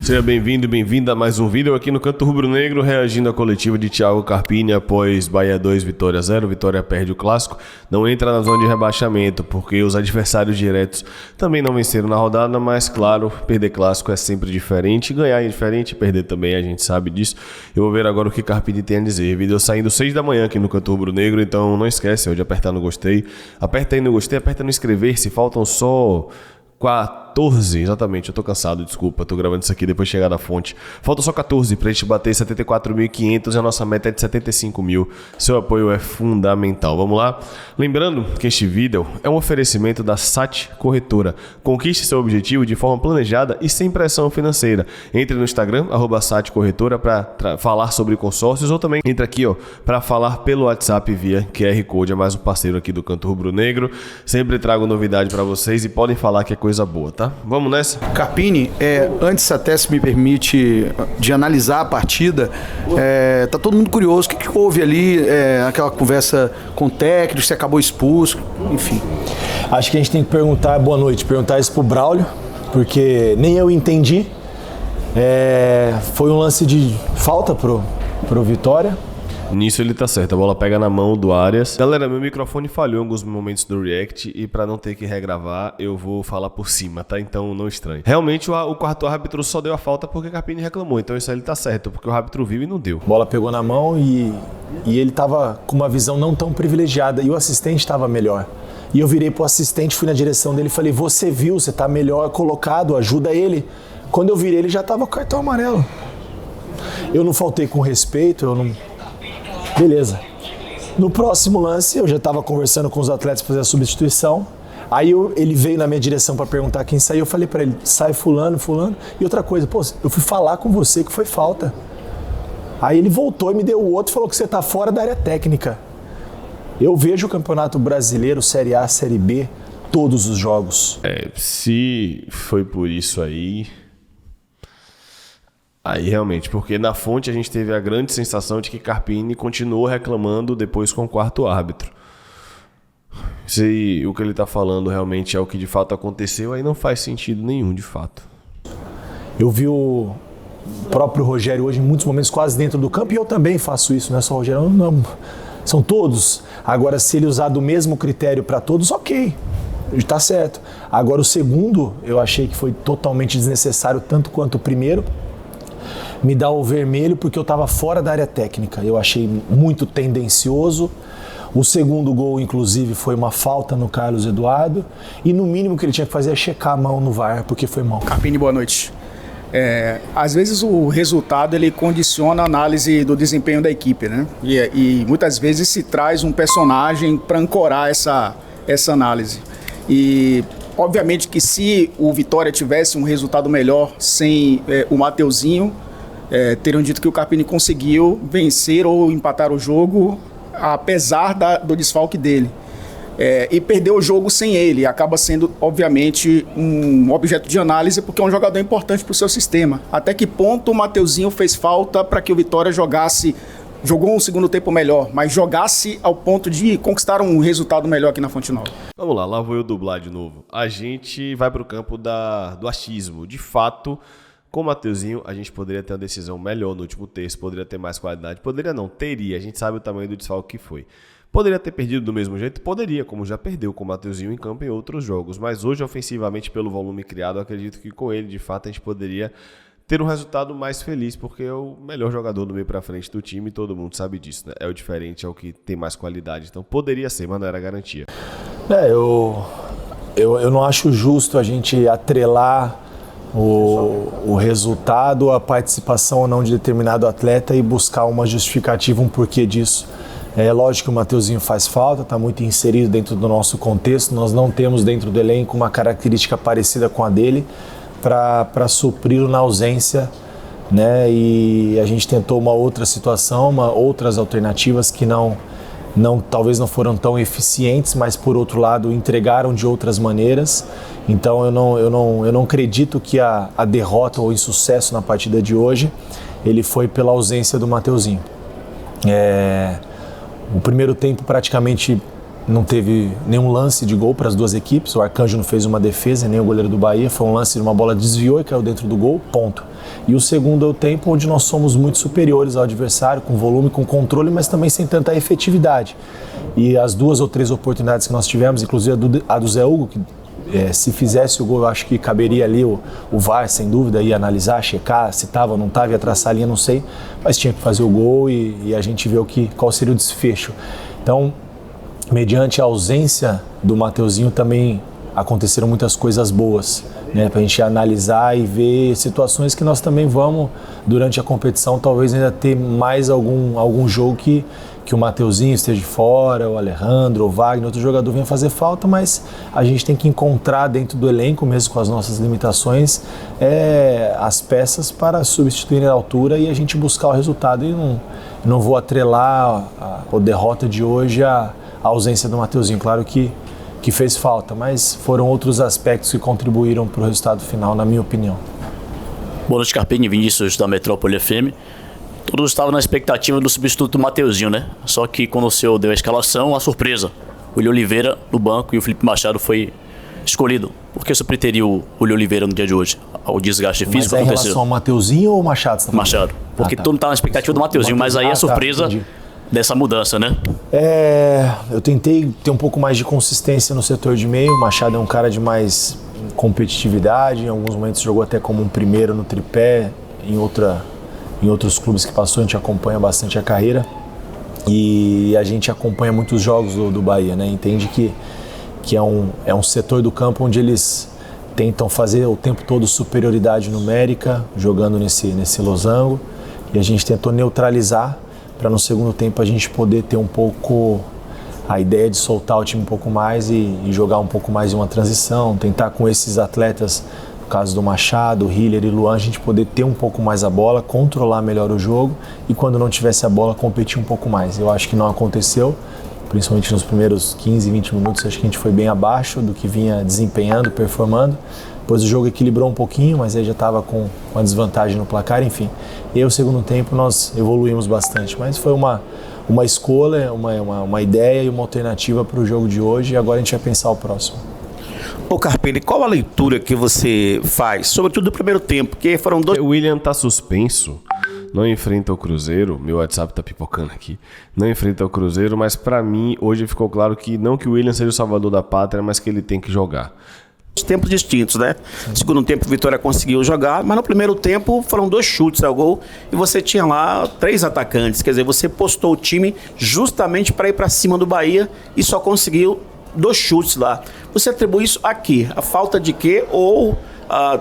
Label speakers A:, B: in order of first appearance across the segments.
A: Seja bem-vindo e bem-vinda a mais um vídeo aqui no Canto Rubro Negro, reagindo à coletiva de Thiago Carpini após Bahia 2, Vitória 0. Vitória perde o clássico, não entra na zona de rebaixamento, porque os adversários diretos também não venceram na rodada, mas claro, perder clássico é sempre diferente, ganhar é diferente, perder também, a gente sabe disso. Eu vou ver agora o que Carpini tem a dizer. Vídeo saindo 6 da manhã aqui no Canto Rubro Negro, então não esquece de apertar no gostei, aperta aí no gostei, aperta no inscrever-se, faltam só 14, exatamente, eu tô cansado, desculpa, tô gravando isso aqui depois de chegar na fonte. Falta só 14 pra gente bater 74.500 e a nossa meta é de 75 mil. Seu apoio é fundamental. Vamos lá? Lembrando que este vídeo é um oferecimento da SAT Corretora. Conquiste seu objetivo de forma planejada e sem pressão financeira. Entre no Instagram, @SAT Corretora, para falar sobre consórcios, ou também entra aqui para falar pelo WhatsApp via QR Code. É mais um parceiro aqui do Canto Rubro Negro. Sempre trago novidade para vocês e podem falar que é coisa boa, tá? Vamos nessa?
B: Carpini, antes até, se me permite, de analisar a partida, tá todo mundo curioso, o que houve ali, aquela conversa com o técnico, se acabou expulso, enfim.
C: Acho que a gente tem que perguntar isso pro Braulio, porque nem eu entendi. Foi um lance de falta pro Vitória.
A: Nisso ele tá certo, a bola pega na mão do Arias. Galera, meu microfone falhou em alguns momentos do React e pra não ter que regravar, eu vou falar por cima, tá? Então não estranhe. Realmente o quarto árbitro só deu a falta porque Carpini reclamou, então isso aí ele tá certo, porque o árbitro viu e não deu.
C: A bola pegou na mão e ele tava com uma visão não tão privilegiada e o assistente tava melhor. E eu virei pro assistente, fui na direção dele e falei, você viu, você tá melhor colocado, ajuda ele. Quando eu virei, ele já tava com cartão amarelo. Eu não faltei com respeito, eu não... Beleza. No próximo lance, eu já estava conversando com os atletas para fazer a substituição. Aí ele veio na minha direção para perguntar quem saiu. Eu falei para ele, sai fulano. E outra coisa, pô, eu fui falar com você que foi falta. Aí ele voltou e me deu o outro e falou que você está fora da área técnica. Eu vejo o Campeonato Brasileiro, Série A, Série B, todos os jogos.
A: Se foi por isso aí realmente, porque na fonte a gente teve a grande sensação de que Carpini continuou reclamando depois com o quarto árbitro. Se o que ele está falando realmente é o que de fato aconteceu, aí não faz sentido nenhum, de fato.
C: Eu vi o próprio Rogério hoje em muitos momentos quase dentro do campo, e eu também faço isso, não é só o Rogério, não, são todos. Agora, se ele usar do mesmo critério para todos, ok, está certo. Agora, o segundo, eu achei que foi totalmente desnecessário, tanto quanto o primeiro. Me dá o vermelho porque eu estava fora da área técnica. Eu achei muito tendencioso. O segundo gol, inclusive, foi uma falta no Carlos Eduardo. E no mínimo que ele tinha que fazer é checar a mão no VAR, porque foi mão.
D: Carpini, boa noite. Às vezes o resultado ele condiciona a análise do desempenho da equipe, né? E muitas vezes se traz um personagem para ancorar essa análise. E obviamente que se o Vitória tivesse um resultado melhor sem o Mateuzinho, teriam dito que o Carpini conseguiu vencer ou empatar o jogo apesar do desfalque dele. E perder o jogo sem ele acaba sendo, obviamente, um objeto de análise porque é um jogador importante para o seu sistema. Até que ponto o Mateuzinho fez falta para que o Vitória jogou um segundo tempo melhor, mas jogasse ao ponto de conquistar um resultado melhor aqui na Fonte Nova?
A: Vamos lá vou eu dublar de novo. A gente vai para o campo do achismo. De fato, com o Mateuzinho, a gente poderia ter uma decisão melhor no último terço, poderia ter mais qualidade. Poderia não, teria. A gente sabe o tamanho do desfalque que foi. Poderia ter perdido do mesmo jeito? Poderia, como já perdeu com o Mateuzinho em campo em outros jogos. Mas hoje, ofensivamente, pelo volume criado, eu acredito que com ele, de fato, a gente poderia ter um resultado mais feliz, porque é o melhor jogador do meio pra frente do time e todo mundo sabe disso, né? É o diferente, é o que tem mais qualidade. Então poderia ser, mas não era garantia.
C: Eu não acho justo a gente atrelar o resultado, a participação ou não de determinado atleta e buscar uma justificativa, um porquê disso. É lógico que o Mateuzinho faz falta, está muito inserido dentro do nosso contexto, nós não temos dentro do elenco uma característica parecida com a dele para supri-lo na ausência, né? E a gente tentou uma outra situação, outras alternativas que talvez não foram tão eficientes, mas por outro lado entregaram de outras maneiras. Então eu não acredito que a derrota ou o insucesso na partida de hoje ele foi pela ausência do Mateuzinho. O primeiro tempo praticamente não teve nenhum lance de gol para as duas equipes. O Arcanjo não fez uma defesa, nem o goleiro do Bahia. Foi um lance de uma bola desviou e caiu dentro do gol, ponto. E o segundo é o tempo onde nós somos muito superiores ao adversário, com volume, com controle, mas também sem tanta efetividade. E as 2 ou 3 oportunidades que nós tivemos, inclusive a do Zé Hugo, que se fizesse o gol, eu acho que caberia ali o VAR, sem dúvida, ia analisar, checar se estava ou não estava, ia traçar a linha, não sei, mas tinha que fazer o gol e a gente vê qual seria o desfecho. Então, mediante a ausência do Mateuzinho, também aconteceram muitas coisas boas, né, para a gente analisar e ver situações que nós também vamos, durante a competição, talvez ainda ter mais algum jogo que o Mateuzinho esteja fora, o Alejandro, o Wagner, outro jogador venha fazer falta, mas a gente tem que encontrar dentro do elenco, mesmo com as nossas limitações, as peças para substituir a altura e a gente buscar o resultado. E não vou atrelar a derrota de hoje à ausência do Mateuzinho. Claro que fez falta, mas foram outros aspectos que contribuíram para o resultado final, na minha opinião.
E: Boa noite, Carpini, Vinícius da Metrópole FM. Todos estavam na expectativa do substituto do Mateuzinho, né? Só que quando o senhor deu a escalação, a surpresa. O William Oliveira no banco e o Felipe Machado foi escolhido. Por que o senhor preteriu o William Oliveira no dia de hoje? O desgaste físico
C: aconteceu. Mas
E: aconteceu.
C: Em relação ao Mateuzinho ou o Machado? Tá
E: Machado. Porque todo mundo estava na expectativa do Mateuzinho, mas aí a surpresa dessa mudança, né?
C: Eu tentei ter um pouco mais de consistência no setor de meio. O Machado é um cara de mais competitividade. Em alguns momentos jogou até como um primeiro no tripé. Em outros clubes que passou, a gente acompanha bastante a carreira e a gente acompanha muitos jogos do Bahia, né? Entende que é um setor do campo onde eles tentam fazer o tempo todo superioridade numérica, jogando nesse losango, e a gente tentou neutralizar para no segundo tempo a gente poder ter um pouco a ideia de soltar o time um pouco mais e jogar um pouco mais em uma transição, tentar com esses atletas, no caso do Machado, Hiller e Luan, a gente poder ter um pouco mais a bola, controlar melhor o jogo e quando não tivesse a bola, competir um pouco mais. Eu acho que não aconteceu, principalmente nos primeiros 15, 20 minutos, acho que a gente foi bem abaixo do que vinha desempenhando, performando. Depois o jogo equilibrou um pouquinho, mas aí já estava com uma desvantagem no placar, enfim. E aí o segundo tempo nós evoluímos bastante, mas foi uma escolha, uma ideia e uma alternativa para o jogo de hoje e agora a gente vai pensar o próximo.
F: Ô Carpini, qual a leitura que você faz, sobretudo do primeiro tempo, porque foram 2...
A: O William tá suspenso, não enfrenta o Cruzeiro, meu WhatsApp tá pipocando aqui, não enfrenta o Cruzeiro, mas pra mim hoje ficou claro que não que o William seja o salvador da pátria, mas que ele tem que jogar.
F: Tempos distintos, né? No segundo tempo o Vitória conseguiu jogar, mas no primeiro tempo foram 2 chutes ao gol e você tinha lá 3 atacantes, quer dizer, você postou o time justamente para ir para cima do Bahia e só conseguiu 2 chutes lá. Você atribui isso a quê? A falta de quê? Ou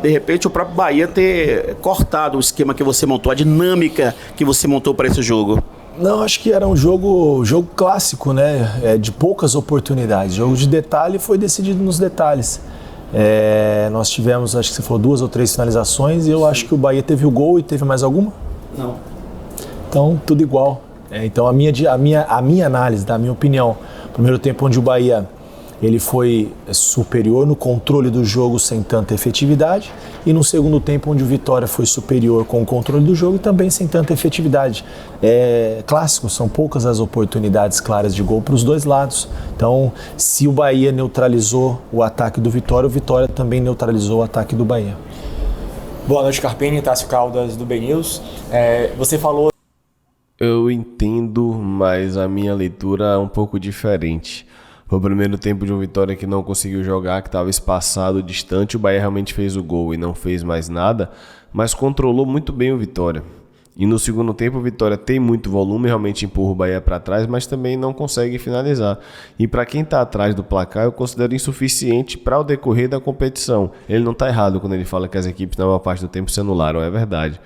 F: de repente o próprio Bahia ter cortado o esquema que você montou, a dinâmica que você montou para esse jogo?
C: Não, acho que era um jogo clássico, né? De poucas oportunidades. Jogo de detalhe foi decidido nos detalhes. Nós tivemos, acho que você falou 2 ou 3 finalizações e eu acho que o Bahia teve o gol e teve mais alguma?
F: Não.
C: Então, tudo igual. Então, a minha análise, da minha opinião, primeiro tempo onde o Bahia ele foi superior no controle do jogo sem tanta efetividade e no segundo tempo onde o Vitória foi superior com o controle do jogo e também sem tanta efetividade. Clássico, são poucas as oportunidades claras de gol para os dois lados. Então, se o Bahia neutralizou o ataque do Vitória, o Vitória também neutralizou o ataque do Bahia.
G: Boa noite, Carpini, Tássio Caldas do BNews. Você falou...
A: Eu entendo, mas a minha leitura é um pouco diferente. Foi o primeiro tempo de um Vitória que não conseguiu jogar, que estava espaçado, distante. O Bahia realmente fez o gol e não fez mais nada, mas controlou muito bem o Vitória. E no segundo tempo o Vitória tem muito volume, realmente empurra o Bahia para trás, mas também não consegue finalizar. E para quem está atrás do placar, eu considero insuficiente para o decorrer da competição. Ele não está errado quando ele fala que as equipes na maior parte do tempo se anularam, é verdade.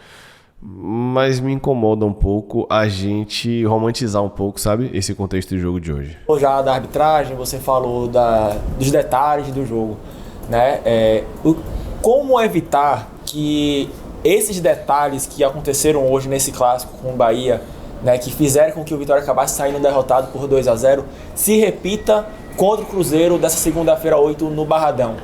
A: Mas me incomoda um pouco a gente romantizar um pouco, sabe, esse contexto de jogo de hoje.
G: Já da arbitragem, você falou dos detalhes do jogo, né? Como evitar que esses detalhes que aconteceram hoje nesse clássico com o Bahia, né, que fizeram com que o Vitória acabasse saindo derrotado por 2-0, se repita contra o Cruzeiro dessa segunda-feira 8 no Barradão?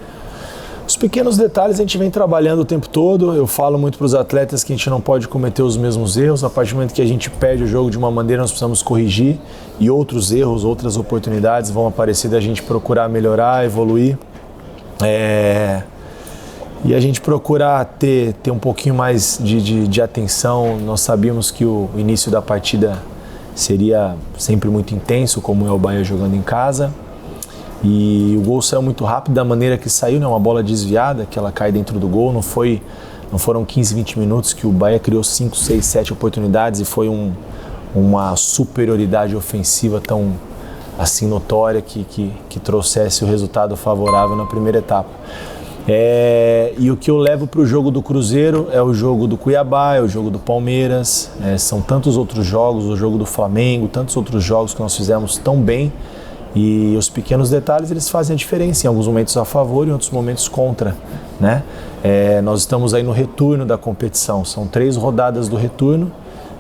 C: Os pequenos detalhes a gente vem trabalhando o tempo todo. Eu falo muito para os atletas que a gente não pode cometer os mesmos erros. A partir do momento que a gente perde o jogo de uma maneira, nós precisamos corrigir. E outros erros, outras oportunidades vão aparecer da gente procurar melhorar, evoluir. E a gente procurar ter um pouquinho mais de atenção. Nós sabíamos que o início da partida seria sempre muito intenso, como é o Bahia jogando em casa. E o gol saiu muito rápido da maneira que saiu, né? Uma bola desviada, que ela cai dentro do gol. Não foram 15, 20 minutos que o Bahia criou 5, 6, 7 oportunidades e foi uma superioridade ofensiva tão assim notória que trouxesse o resultado favorável na primeira etapa. E o que eu levo para o jogo do Cruzeiro é o jogo do Cuiabá, é o jogo do Palmeiras, são tantos outros jogos, o jogo do Flamengo, tantos outros jogos que nós fizemos tão bem. E os pequenos detalhes, eles fazem a diferença, em alguns momentos a favor e em outros momentos contra, né? Nós estamos aí no retorno da competição, são 3 rodadas do retorno,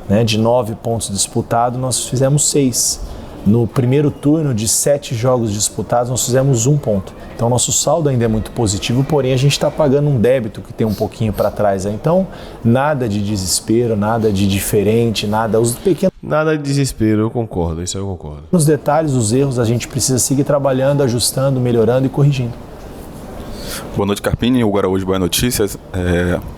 C: né? De 9 pontos disputados, nós fizemos 6. No primeiro turno, de 7 jogos disputados, nós fizemos 1 ponto. Então, nosso saldo ainda é muito positivo, porém a gente está pagando um débito que tem um pouquinho para trás. Então, nada de desespero, nada de diferente, os pequenos...
A: Nada de desespero, eu concordo, isso eu concordo.
C: Nos detalhes, os erros, a gente precisa seguir trabalhando, ajustando, melhorando e corrigindo.
H: Boa noite, Carpini. Hugo Araújo, Boa Notícias.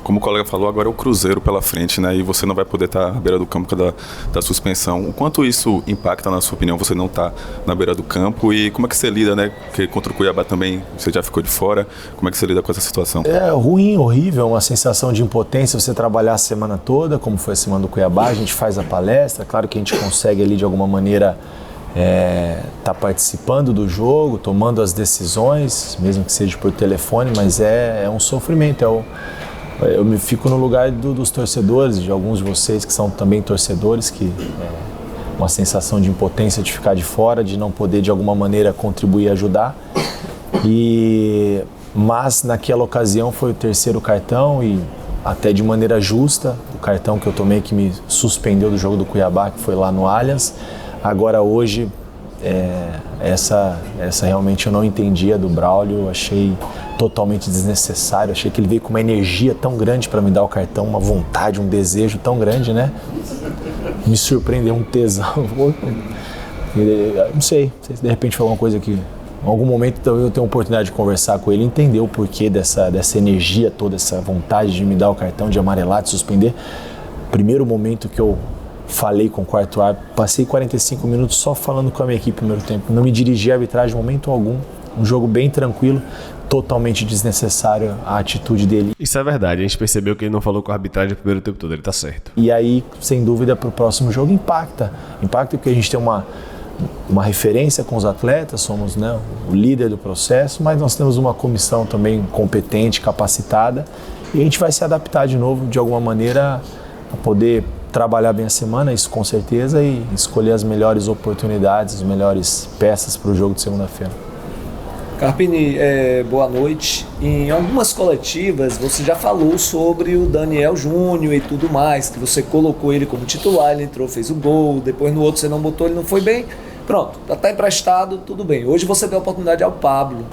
H: Como o colega falou, agora é o Cruzeiro pela frente, né? E você não vai poder estar à beira do campo da suspensão. O quanto isso impacta, na sua opinião, você não estar na beira do campo? E como é que você lida, né? Porque contra o Cuiabá também você já ficou de fora. Como é que você lida com essa situação?
C: É ruim, horrível, uma sensação de impotência você trabalhar a semana toda, como foi a semana do Cuiabá. A gente faz a palestra, claro que a gente consegue ali de alguma maneira tá participando do jogo, tomando as decisões, mesmo que seja por telefone, mas é um sofrimento. Eu me fico no lugar dos torcedores, de alguns de vocês que são também torcedores, que uma sensação de impotência de ficar de fora, de não poder de alguma maneira contribuir e ajudar. Mas naquela ocasião foi o 3º cartão e até de maneira justa, o cartão que eu tomei que me suspendeu do jogo do Cuiabá, que foi lá no Allianz. Agora hoje, essa realmente eu não entendia do Braulio, achei totalmente desnecessário, achei que ele veio com uma energia tão grande para me dar o cartão, uma vontade, um desejo tão grande, né? Me surpreendeu, um tesão. Não sei se de repente foi alguma coisa que, em algum momento eu tenho a oportunidade de conversar com ele, entender o porquê dessa energia toda, essa vontade de me dar o cartão, de amarelar, de suspender. Primeiro momento que eu falei com o quarto árbitro, passei 45 minutos só falando com a minha equipe no primeiro tempo, não me dirigi à arbitragem em momento algum, um jogo bem tranquilo, totalmente desnecessário a atitude dele.
A: Isso é verdade, a gente percebeu que ele não falou com a arbitragem no primeiro tempo todo, ele tá certo.
C: E aí, sem dúvida, pro próximo jogo impacta porque a gente tem uma referência com os atletas, somos, né, o líder do processo, mas nós temos uma comissão também competente, capacitada, e a gente vai se adaptar de novo, de alguma maneira, a poder trabalhar bem a semana, isso com certeza, e escolher as melhores oportunidades, as melhores peças para o jogo de segunda-feira.
I: Carpini, boa noite. Em algumas coletivas você já falou sobre o Daniel Júnior e tudo mais, que você colocou ele como titular, ele entrou, fez o gol, depois no outro você não botou, ele não foi bem. Pronto, tá emprestado, tudo bem. Hoje você deu a oportunidade ao Pablo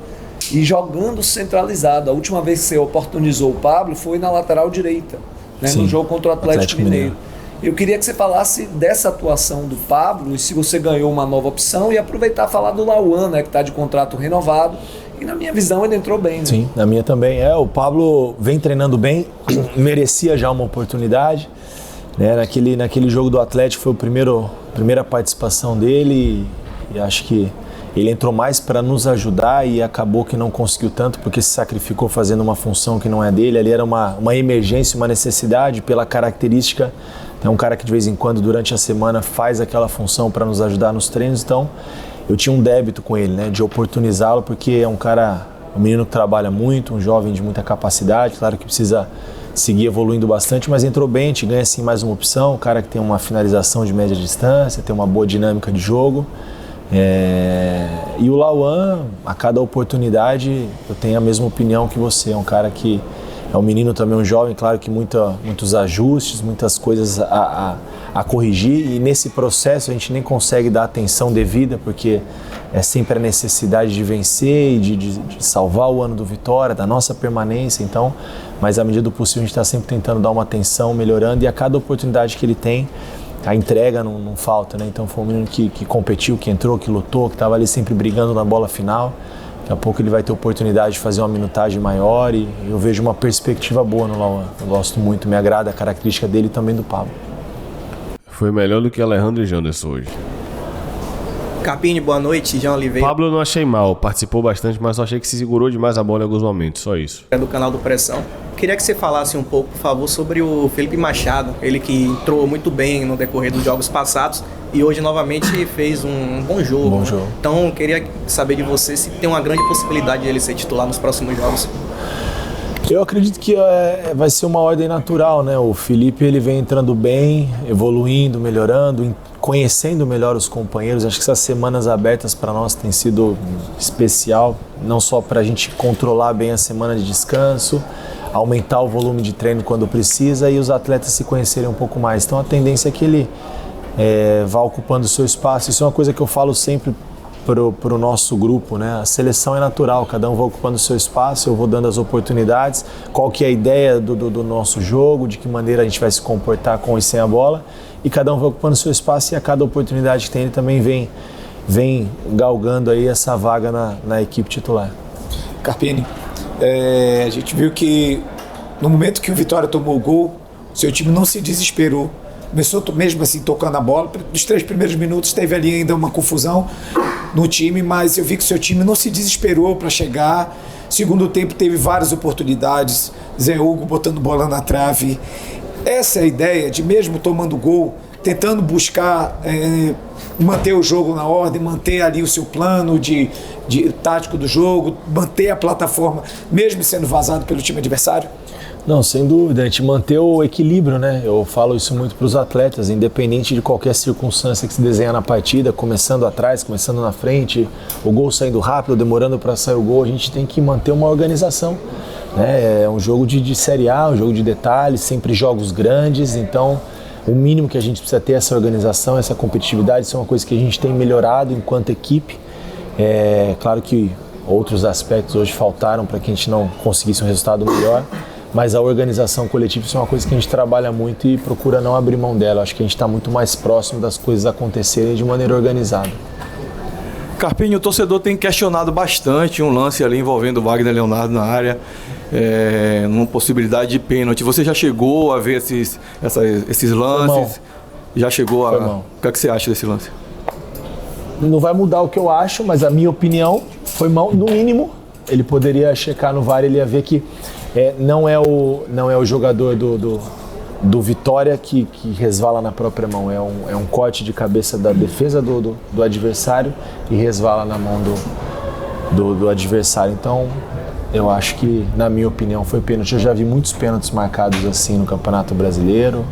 I: e jogando centralizado. A última vez que você oportunizou o Pablo foi na lateral direita, né, no jogo contra o Atlético Mineiro. Eu queria que você falasse dessa atuação do Pablo e se você ganhou uma nova opção e aproveitar e falar do Lauan, né, que está de contrato renovado. E na minha visão ele entrou bem, né?
C: Sim, na minha também. O Pablo vem treinando bem, merecia já uma oportunidade. Né? Naquele jogo do Atlético foi a primeira participação dele e acho que ele entrou mais para nos ajudar e acabou que não conseguiu tanto porque se sacrificou fazendo uma função que não é dele. Ali era uma emergência, uma necessidade pela característica. É um cara que de vez em quando, durante a semana, faz aquela função para nos ajudar nos treinos. Então, eu tinha um débito com ele, né, de oportunizá-lo, porque é um menino que trabalha muito, um jovem de muita capacidade, claro que precisa seguir evoluindo bastante, mas entrou bem, a gente ganha assim mais uma opção, um cara que tem uma finalização de média distância, tem uma boa dinâmica de jogo. E o Lauan, a cada oportunidade, eu tenho a mesma opinião que você, é um cara que um menino também, um jovem, claro que muitos ajustes, muitas coisas a corrigir, e nesse processo a gente nem consegue dar atenção devida, porque é sempre a necessidade de vencer e de salvar o ano do Vitória, da nossa permanência, então, mas à medida do possível a gente está sempre tentando dar uma atenção, melhorando, e a cada oportunidade que ele tem, a entrega não falta, né? Então foi um menino que competiu, que entrou, que lutou, que estava ali sempre brigando na bola final. Daqui a pouco ele vai ter oportunidade de fazer uma minutagem maior, e eu vejo uma perspectiva boa no Lauan. Eu gosto muito, me agrada a característica dele e também do Pablo.
A: Foi melhor do que Alejandro e Janderson hoje.
J: Carpini, boa noite, Jean Oliveira.
A: Pablo eu não achei mal, participou bastante, mas só achei que se segurou demais a bola em alguns momentos, só isso.
J: É do canal do Pressão. Queria que você falasse um pouco, por favor, sobre o Felipe Machado, ele que entrou muito bem no decorrer dos jogos passados e hoje novamente fez um bom jogo.
C: Bom jogo.
J: Então, queria saber de você se tem uma grande possibilidade de ele ser titular nos próximos jogos.
C: Eu acredito que vai ser uma ordem natural, né? O Felipe, ele vem entrando bem, evoluindo, melhorando, conhecendo melhor os companheiros. Acho que essas semanas abertas para nós tem sido especial, não só para a gente controlar bem a semana de descanso, aumentar o volume de treino quando precisa e os atletas se conhecerem um pouco mais. Então a tendência é que ele vá ocupando o seu espaço. Isso é uma coisa que eu falo sempre para o nosso grupo, né? A seleção é natural, cada um vai ocupando o seu espaço, eu vou dando as oportunidades, qual que é a ideia do nosso jogo, de que maneira a gente vai se comportar com e sem a bola, e cada um vai ocupando o seu espaço, e a cada oportunidade que tem ele também vem galgando aí essa vaga na equipe titular.
K: Carpini, a gente viu que no momento que o Vitória tomou o gol, seu time não se desesperou. Começou mesmo assim tocando a bola. Nos 3 primeiros minutos teve ali ainda uma confusão no time, mas eu vi que seu time não se desesperou para chegar. Segundo tempo teve várias oportunidades, Zé Hugo botando bola na trave. Essa é a ideia de, mesmo tomando gol, tentando buscar manter o jogo na ordem, manter ali o seu plano de tático do jogo, manter a plataforma, mesmo sendo vazado pelo time adversário?
C: Não, sem dúvida, a gente manter o equilíbrio, né? Eu falo isso muito para os atletas, independente de qualquer circunstância que se desenha na partida, começando atrás, começando na frente, o gol saindo rápido, demorando para sair o gol, a gente tem que manter uma organização, né? É um jogo de Série A, um jogo de detalhes, sempre jogos grandes, então o mínimo que a gente precisa ter é essa organização, essa competitividade, isso é uma coisa que a gente tem melhorado enquanto equipe. É claro que outros aspectos hoje faltaram para que a gente não conseguisse um resultado melhor, mas a organização coletiva isso é uma coisa que a gente trabalha muito e procura não abrir mão dela. Acho que a gente está muito mais próximo das coisas acontecerem de maneira organizada.
L: Carpini, o torcedor tem questionado bastante um lance ali envolvendo o Wagner Leonardo na área, numa possibilidade de pênalti. Você já chegou a ver esses lances? Já chegou a... O que é que você acha desse lance?
C: Não vai mudar o que eu acho, mas a minha opinião foi mão. No mínimo, ele poderia checar no VAR, ele ia ver que não é o jogador do Vitória que resvala na própria mão, é um corte de cabeça da defesa do adversário e resvala na mão do adversário. Então eu acho que, na minha opinião, foi pênalti. Eu já vi muitos pênaltis marcados assim no Campeonato Brasileiro,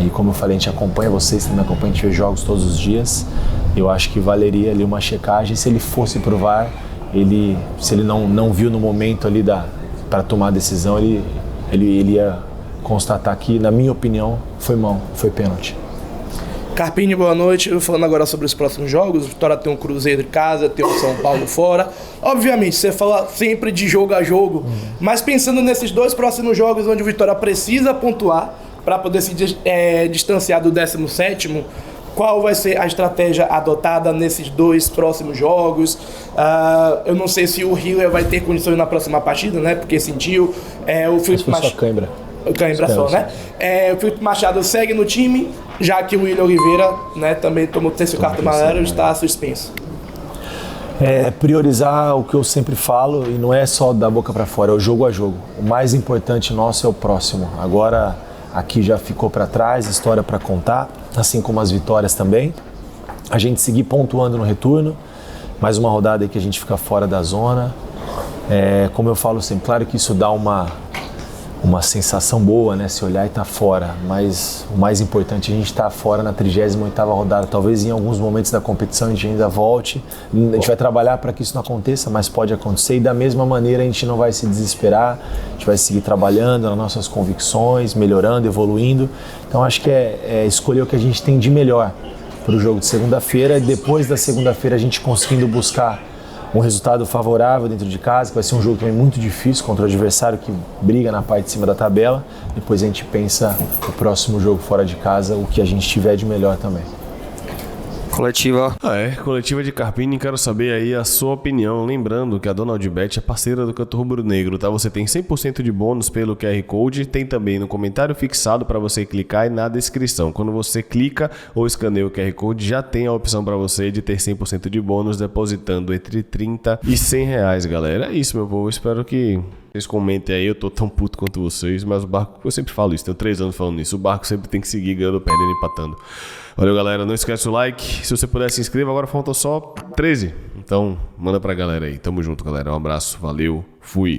C: e como eu falei, a gente acompanha, vocês também acompanham, a gente vê jogos todos os dias. Eu acho que valeria ali uma checagem. Se ele fosse pro VAR, se ele não viu no momento ali para tomar a decisão, ele ia constatar que, na minha opinião, foi pênalti.
M: Carpini, boa noite. Falando agora sobre os próximos jogos, o Vitória tem um Cruzeiro em casa, tem um São Paulo fora. Obviamente, você fala sempre de jogo a jogo, mas pensando nesses 2 próximos jogos onde o Vitória precisa pontuar para poder se distanciar do 17º, qual vai ser a estratégia adotada nesses 2 próximos jogos? Eu não sei se o Hiller vai ter condições na próxima partida, né? Porque sentiu. O Felipe Machado. Cãibra só, né? O Felipe Machado segue no time, já que o William Oliveira, né, também tomou o 3º cartão amarelo e está suspenso.
C: Priorizar o que eu sempre falo, e não é só da boca para fora, é o jogo a jogo. O mais importante nosso é o próximo. Agora, aqui já ficou para trás, história para contar, assim como as vitórias também. A gente seguir pontuando no retorno, mais uma rodada aí que a gente fica fora da zona. Como eu falo sempre, claro que isso dá uma uma sensação boa, né? Se olhar e tá fora, mas o mais importante é a gente estar fora na 38ª rodada. Talvez em alguns momentos da competição a gente ainda volte, a gente vai trabalhar para que isso não aconteça, mas pode acontecer, e da mesma maneira a gente não vai se desesperar, a gente vai seguir trabalhando nas nossas convicções, melhorando, evoluindo. Então acho que é escolher o que a gente tem de melhor para o jogo de segunda-feira, e depois da segunda-feira a gente conseguindo buscar um resultado favorável dentro de casa, que vai ser um jogo também muito difícil contra o adversário que briga na parte de cima da tabela. Depois a gente pensa no próximo jogo fora de casa, o que a gente tiver de melhor também.
A: Coletiva. Coletiva de Carpini, quero saber aí a sua opinião. Lembrando que a Donaldbet é parceira do Canto Rubro Negro, tá? Você tem 100% de bônus pelo QR Code, tem também no comentário fixado para você clicar e na descrição. Quando você clica ou escaneia o QR Code, já tem a opção para você de ter 100% de bônus depositando entre 30 e 100 reais, galera. É isso, meu povo. Espero que vocês comentem aí. Eu tô tão puto quanto vocês, mas o barco, eu sempre falo isso, tenho 3 anos falando isso, o barco sempre tem que seguir ganhando, perdendo e empatando. Valeu, galera, não esquece o like, se você puder se inscreva, agora faltam só 13, então manda pra galera aí, tamo junto, galera, um abraço, valeu, fui.